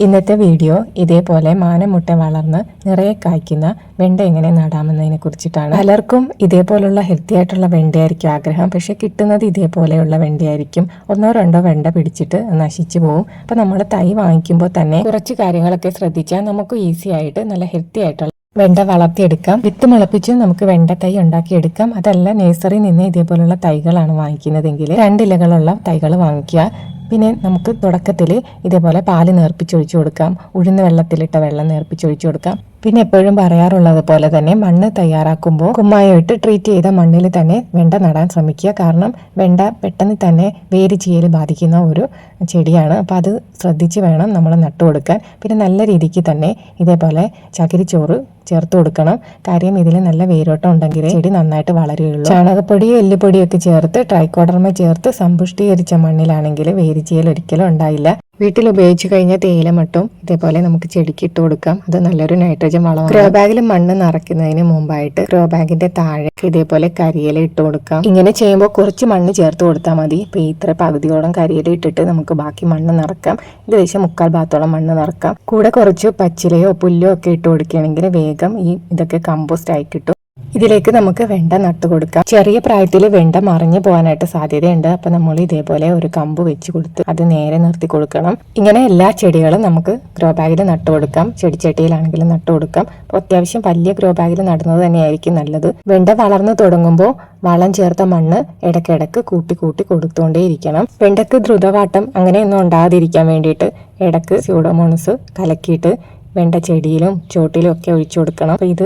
ഇന്നത്തെ വീഡിയോ ഇതേപോലെ മാനമുട്ട വളർന്ന് നിറയെ കായ്ക്കുന്ന വെണ്ട എങ്ങനെ നടാമെന്നതിനെ കുറിച്ചിട്ടാണ്. പലർക്കും ഇതേപോലുള്ള ഹെൽത്തി ആയിട്ടുള്ള വെണ്ടയായിരിക്കും ആഗ്രഹം. പക്ഷെ കിട്ടുന്നത് ഇതേപോലെയുള്ള വെണ്ടയായിരിക്കും. ഒന്നോ രണ്ടോ വെണ്ട പിടിച്ചിട്ട് നശിച്ചു പോകും. അപ്പൊ നമ്മൾ തൈ വാങ്ങിക്കുമ്പോൾ തന്നെ കുറച്ച് കാര്യങ്ങളൊക്കെ ശ്രദ്ധിച്ചാൽ നമുക്ക് ഈസി ആയിട്ട് നല്ല ഹെൽത്തി ആയിട്ടുള്ള വെണ്ട വളർത്തിയെടുക്കാം. വിത്ത് മുളപ്പിച്ച് നമുക്ക് വെണ്ട തൈ ഉണ്ടാക്കിയെടുക്കാം. അതല്ല നേഴ്സറിയിൽ നിന്ന് ഇതേപോലുള്ള തൈകളാണ് വാങ്ങിക്കുന്നതെങ്കിൽ 2 ഇലകളുള്ള തൈകൾ വാങ്ങിക്കുക. പിന്നെ നമുക്ക് തുടക്കത്തിൽ ഇതേപോലെ പാല് നേർപ്പിച്ചൊഴിച്ചു കൊടുക്കാം. ഉഴുന്ന് വെള്ളത്തിലിട്ട വെള്ളം നേർപ്പിച്ചൊഴിച്ചു കൊടുക്കാം. പിന്നെ എപ്പോഴും പറയാറുള്ളത് പോലെ തന്നെ മണ്ണ് തയ്യാറാക്കുമ്പോൾ കുമ്മായിട്ട് ട്രീറ്റ് ചെയ്ത മണ്ണിൽ തന്നെ വെണ്ട നടാൻ ശ്രമിക്കുക. കാരണം വെണ്ട പെട്ടെന്ന് തന്നെ വേര് ചീയൽ ബാധിക്കുന്ന ഒരു ചെടിയാണ്. അപ്പോൾ അത് ശ്രദ്ധിച്ച് വേണം നമ്മൾ നട്ടു കൊടുക്കാൻ. പിന്നെ നല്ല രീതിക്ക് തന്നെ ഇതേപോലെ ചകിരിച്ചോറ് ചേർത്ത് കൊടുക്കണം. കാര്യം ഇതിൽ നല്ല വേരോട്ടം ഉണ്ടെങ്കിൽ ചെടി നന്നായിട്ട് വളരുകയുള്ളൂ. ചാണകപ്പൊടിയോ എല്ലുപൊടിയോ ഒക്കെ ചേർത്ത് ട്രൈക്കോഡർമ ചേർത്ത് സമ്പുഷ്ടീകരിച്ച മണ്ണിലാണെങ്കിൽ വേര് ചീയൽ ഒരിക്കലും ഉണ്ടായില്ല. വീട്ടിൽ ഉപയോഗിച്ച് കഴിഞ്ഞ തേയിലമട്ടും ഇതേപോലെ നമുക്ക് ചെടിക്ക് ഇട്ട് കൊടുക്കാം. അത് നല്ലൊരു നൈട്രജൻ വളമാണ്. ഗ്രോ ബാഗിൽ മണ്ണ് നിറയ്ക്കുന്നതിന് മുമ്പായിട്ട് ഗ്രോ ബാഗിന്റെ താഴെ ഇതേപോലെ കരിയില ഇട്ട് കൊടുക്കാം. ഇങ്ങനെ ചെയ്യുമ്പോൾ കുറച്ച് മണ്ണ് ചേർത്ത് കൊടുത്താൽ മതി. ഇപ്പൊ ഇത്ര പകുതിയോളം കരിയില ഇട്ടിട്ട് നമുക്ക് ബാക്കി മണ്ണ് നിറക്കാം. ഏകദേശം 3/4 ഭാഗത്തോളം മണ്ണ് നിറക്കാം. കൂടെ കുറച്ച് പച്ചിലയോ പുല്ലോ ഒക്കെ ഇട്ട് കൊടുക്കുകയാണെങ്കിൽ വേഗം ഇതൊക്കെ കമ്പോസ്റ്റ് ആയി കിട്ടും. ഇതിലേക്ക് നമുക്ക് വെണ്ട നട്ടു കൊടുക്കാം. ചെറിയ പ്രായത്തിൽ വെണ്ട മറിഞ്ഞു പോകാനായിട്ട് സാധ്യതയുണ്ട്. അപ്പൊ നമ്മൾ ഇതേപോലെ ഒരു കമ്പ് വെച്ച് കൊടുത്ത് അത് നേരെ നിർത്തി കൊടുക്കണം. ഇങ്ങനെ എല്ലാ ചെടികളും നമുക്ക് ഗ്രോ ബാഗിൽ നട്ടു കൊടുക്കാം. ചെടിച്ചട്ടിയിലാണെങ്കിലും നട്ടു കൊടുക്കാം. അപ്പോൾ അത്യാവശ്യം വലിയ ഗ്രോ ബാഗിൽ നടുന്നത് തന്നെയായിരിക്കും നല്ലത്. വെണ്ട വളർന്നു തുടങ്ങുമ്പോൾ വളം ചേർത്ത മണ്ണ് ഇടയ്ക്കിടയ്ക്ക് കൂട്ടി കൊടുത്തുകൊണ്ടേയിരിക്കണം. വെണ്ടക്ക് ദ്രുതവാട്ടം അങ്ങനെയൊന്നും ഉണ്ടാകാതിരിക്കാൻ വേണ്ടിയിട്ട് ഇടയ്ക്ക് സ്യൂഡോമോണസ് കലക്കിയിട്ട് വെണ്ട ചെടിയിലും ചോട്ടിലും ഒക്കെ ഒഴിച്ചു കൊടുക്കണം. അപ്പോൾ ഇത്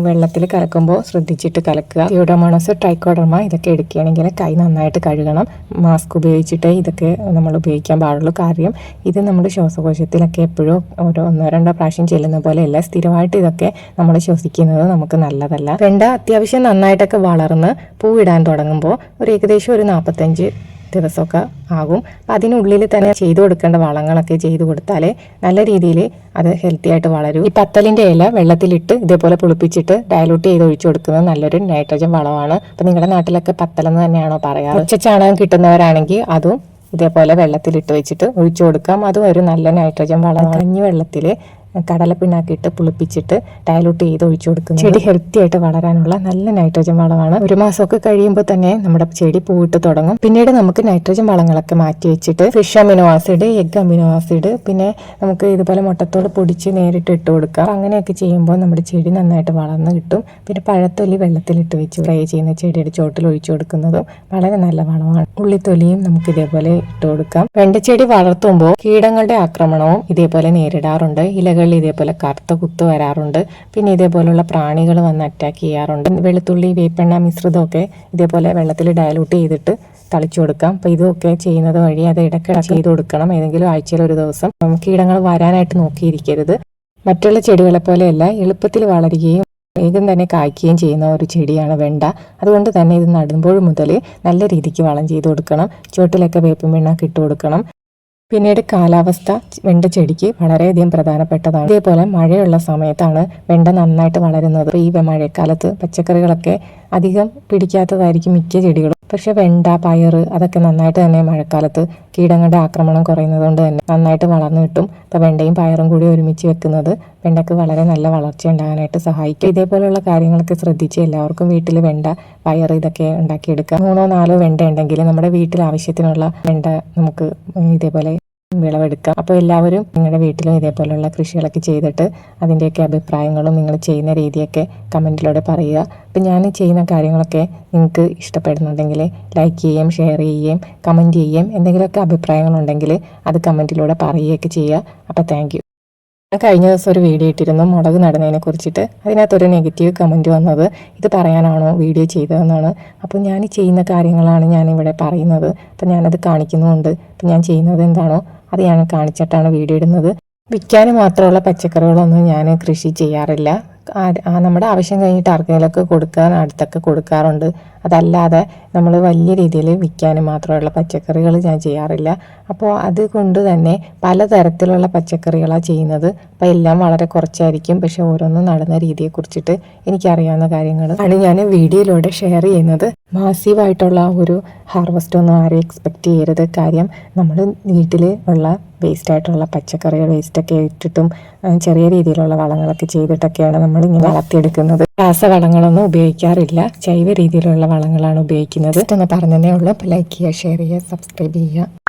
വെള്ളത്തിൽ കലക്കുമ്പോൾ ശ്രദ്ധിച്ചിട്ട് കലക്കുക. സ്യൂഡോമോണസ് ട്രൈക്കോഡർമ ഇതൊക്കെ എടുക്കുകയാണെങ്കിൽ കൈ നന്നായിട്ട് കഴുകണം. മാസ്ക് ഉപയോഗിച്ചിട്ട് ഇതൊക്കെ നമ്മൾ ഉപയോഗിക്കാൻ പാടുള്ളൂ. കാര്യം ഇത് നമ്മുടെ ശ്വാസകോശത്തിലൊക്കെ എപ്പോഴും 1-2 പ്രാവശ്യം ചെല്ലുന്ന പോലെയല്ല. സ്ഥിരമായിട്ട് ഇതൊക്കെ നമ്മൾ ശ്വസിക്കുന്നത് നമുക്ക് നല്ലതല്ല. വെണ്ട അത്യാവശ്യം നന്നായിട്ടൊക്കെ വളർന്ന് പൂവിടാൻ തുടങ്ങുമ്പോൾ ഏകദേശം ഒരു 45 ദിവസമൊക്കെ ആകും. അതിനുള്ളിൽ തന്നെ ചെയ്തു കൊടുക്കേണ്ട വളങ്ങളൊക്കെ ചെയ്തു കൊടുത്താലേ നല്ല രീതിയിൽ അത് ഹെൽത്തി ആയിട്ട് വളരും. ഈ പത്തലിന്റെ ഇല വെള്ളത്തിലിട്ട് ഇതേപോലെ പുളിപ്പിച്ചിട്ട് ഡയലൂട്ട് ചെയ്ത് ഒഴിച്ചു കൊടുക്കുന്നത് നല്ലൊരു നൈട്രജൻ വളമാണ്. അപ്പൊ നിങ്ങളുടെ നാട്ടിലൊക്കെ പത്തലെന്ന് തന്നെയാണോ പറയാറ്? ചാണകം കിട്ടുന്നവരാണെങ്കിൽ അതും ഇതേപോലെ വെള്ളത്തിലിട്ട് വെച്ചിട്ട് ഒഴിച്ചു കൊടുക്കാം. അതും ഒരു നല്ല നൈട്രജൻ വളമാണ്. കഞ്ഞി വെള്ളത്തിൽ കടലപ്പിണ്ണാക്കിയിട്ട് പുളിപ്പിച്ചിട്ട് ഡയലൂട്ട് ചെയ്ത് ഒഴിച്ചു കൊടുക്കുന്നത് ചെടി ഹെൽത്തി ആയിട്ട് വളരാനുള്ള നല്ല നൈട്രജൻ വളമാണ്. 1 മാസമൊക്കെ കഴിയുമ്പോൾ തന്നെ നമ്മുടെ ചെടി പൂവിട്ട് തുടങ്ങും. പിന്നീട് നമുക്ക് നൈട്രജൻ വളങ്ങളൊക്കെ മാറ്റി വെച്ചിട്ട് fish amino acid, egg amino acid, പിന്നെ നമുക്ക് ഇതുപോലെ മുട്ടത്തോട് പൊടിച്ച് നേരിട്ട് ഇട്ട് കൊടുക്കാം. അങ്ങനെയൊക്കെ ചെയ്യുമ്പോൾ നമ്മുടെ ചെടി നന്നായിട്ട് വളർന്ന് കിട്ടും. പിന്നെ പഴത്തൊലി വെള്ളത്തിലിട്ട് വെച്ച് ഫ്രൈ ചെയ്യുന്ന ചെടിയുടെ ചോട്ടിൽ ഒഴിച്ചു കൊടുക്കുന്നതും വളരെ നല്ല വളമാണ്. ഉള്ളിത്തൊലിയും നമുക്ക് ഇതേപോലെ ഇട്ട് കൊടുക്കാം. വെണ്ടച്ചെടി വളർത്തുമ്പോൾ കീടങ്ങളുടെ ആക്രമണവും ഇതേപോലെ നേരിടാറുണ്ട്. ഇലകൾ ഇതേപോലെ കറുത്ത കുത്ത് വരാറുണ്ട്. പിന്നെ ഇതേപോലുള്ള പ്രാണികൾ വന്ന് അറ്റാക്ക് ചെയ്യാറുണ്ട്. വെളുത്തുള്ളി വേപ്പെണ്ണ മിശ്രിതമൊക്കെ ഇതേപോലെ വെള്ളത്തിൽ ഡയലൂട്ട് ചെയ്തിട്ട് തളിച്ചു കൊടുക്കാം. അപ്പോൾ ഇതൊക്കെ ചെയ്യുന്നത് വഴി അത് ഇടയ്ക്കിടെ ചെയ്ത് കൊടുക്കണം. ഏതെങ്കിലും ആഴ്ചയിൽ ഒരു ദിവസം കീടങ്ങൾ വരാനായിട്ട് നോക്കിയിരിക്കരുത്. മറ്റുള്ള ചെടികളെ പോലെയല്ല, എളുപ്പത്തിൽ വളരുകയും വേഗം തന്നെ കായ്ക്കുകയും ചെയ്യുന്ന ഒരു ചെടിയാണ് വെണ്ട. അതുകൊണ്ട് തന്നെ ഇത് നടുമ്പോൾ മുതൽ നല്ല രീതിക്ക് വളം ചെയ്ത് കൊടുക്കണം. ചുവട്ടിലൊക്കെ വേപ്പിൻ പിണ്ണാക്ക് ഇട്ട് കൊടുക്കണം. പിന്നീട് കാലാവസ്ഥ വെണ്ട ചെടിക്ക് വളരെയധികം പ്രധാനപ്പെട്ടതാണ്. ഇതേപോലെ മഴയുള്ള സമയത്താണ് വെണ്ട നന്നായിട്ട് വളരുന്നത്. ഈ മഴക്കാലത്ത് പച്ചക്കറികളൊക്കെ അധികം പിടിക്കാത്തതായിരിക്കും മിക്ക ചെടികളും. പക്ഷെ വെണ്ട, പയറ് അതൊക്കെ നന്നായിട്ട് തന്നെ മഴക്കാലത്ത് കീടങ്ങളുടെ ആക്രമണം കുറയുന്നത് കൊണ്ട് തന്നെ നന്നായിട്ട് വളർന്നു കിട്ടും. അപ്പോൾ വെണ്ടയും പയറും കൂടി ഒരുമിച്ച് വെക്കുന്നത് വെണ്ടക്ക് വളരെ നല്ല വളർച്ച ഉണ്ടാകാനായിട്ട് സഹായിക്കും. ഇതേപോലുള്ള കാര്യങ്ങളൊക്കെ ശ്രദ്ധിച്ച് എല്ലാവർക്കും വീട്ടിൽ വെണ്ട, പയറ് ഇതൊക്കെ ഉണ്ടാക്കിയെടുക്കാം. 3-4 വെണ്ട ഉണ്ടെങ്കിൽ നമ്മുടെ വീട്ടിൽ ആവശ്യത്തിനുള്ള വെണ്ട നമുക്ക് ഇതേപോലെ വിളവെടുക്കാം. അപ്പോൾ എല്ലാവരും നിങ്ങളുടെ വീട്ടിലും ഇതേപോലെയുള്ള കൃഷികളൊക്കെ ചെയ്തിട്ട് അതിൻ്റെയൊക്കെ അഭിപ്രായങ്ങളും നിങ്ങൾ ചെയ്യുന്ന രീതിയൊക്കെ കമൻറ്റിലൂടെ പറയുക. അപ്പം ഞാൻ ചെയ്യുന്ന കാര്യങ്ങളൊക്കെ നിങ്ങൾക്ക് ഇഷ്ടപ്പെടുന്നുണ്ടെങ്കിൽ ലൈക്ക് ചെയ്യുകയും ഷെയർ ചെയ്യുകയും കമൻറ്റ് ചെയ്യുകയും എന്തെങ്കിലുമൊക്കെ അഭിപ്രായങ്ങളുണ്ടെങ്കിൽ അത് കമൻറ്റിലൂടെ പറയുകയൊക്കെ ചെയ്യുക. അപ്പോൾ താങ്ക് യു. കഴിഞ്ഞ ദിവസം ഒരു വീഡിയോ ഇട്ടിരുന്നു മുളക് നടുന്നതിനെ കുറിച്ചിട്ട്. അതിനകത്തൊരു നെഗറ്റീവ് കമൻറ്റ് വന്നത് ഇത് പറയാനാണോ വീഡിയോ ചെയ്തതെന്നാണ്. അപ്പോൾ ഞാൻ ചെയ്യുന്ന കാര്യങ്ങളാണ് ഞാനിവിടെ പറയുന്നത്. അപ്പം ഞാനത് കാണിക്കുന്നുമുണ്ട്. അപ്പം ഞാൻ ചെയ്യുന്നത് എന്താണോ അത് ഞാൻ കാണിച്ചിട്ടാണ് വീഡിയോ ഇടുന്നത്. വിൽക്കാൻ മാത്രമുള്ള പച്ചക്കറികളൊന്നും ഞാൻ കൃഷി ചെയ്യാറില്ല. നമ്മുടെ ആവശ്യം കഴിഞ്ഞിട്ട് ആർക്കെങ്കിലുമൊക്കെ കൊടുക്കാൻ അടുത്തൊക്കെ കൊടുക്കാറുണ്ട്. അതല്ലാതെ നമ്മൾ വലിയ രീതിയിൽ വിൽക്കാൻ മാത്രമുള്ള പച്ചക്കറികൾ ഞാൻ ചെയ്യാറില്ല. അപ്പോൾ അതുകൊണ്ട് തന്നെ പലതരത്തിലുള്ള പച്ചക്കറികളാണ് ചെയ്യുന്നത്. അപ്പോൾ എല്ലാം വളരെ കുറച്ചായിരിക്കും, പക്ഷെ ഓരോന്നും നടുന്ന രീതിയെക്കുറിച്ചിട്ട് എനിക്കറിയാവുന്ന കാര്യങ്ങൾ ആണ് ഞാൻ വീഡിയോയിലൂടെ ഷെയർ ചെയ്യുന്നത്. മാസീവായിട്ടുള്ള ഒരു ഹാർവസ്റ്റ് ഒന്നും ആരും എക്സ്പെക്റ്റ് ചെയ്യരുത്. കാര്യം നമ്മൾ വീട്ടിൽ ഉള്ള വേസ്റ്റായിട്ടുള്ള പച്ചക്കറികൾ വേസ്റ്റൊക്കെ ഇട്ടിട്ടും ചെറിയ രീതിയിലുള്ള വളങ്ങളൊക്കെ ചെയ്തിട്ടൊക്കെയാണ് നമ്മളിങ്ങനെ വളർത്തിയെടുക്കുന്നത്. രാസവളങ്ങളൊന്നും ഉപയോഗിക്കാറില്ല, ജൈവ രീതിയിലുള്ള വളങ്ങളാണ് ഉപയോഗിക്കുന്നത്. എന്ന് പറഞ്ഞതേ ഉള്ളൂ. ലൈക്ക് ചെയ്യുക, ഷെയർ ചെയ്യുക, സബ്സ്ക്രൈബ് ചെയ്യുക.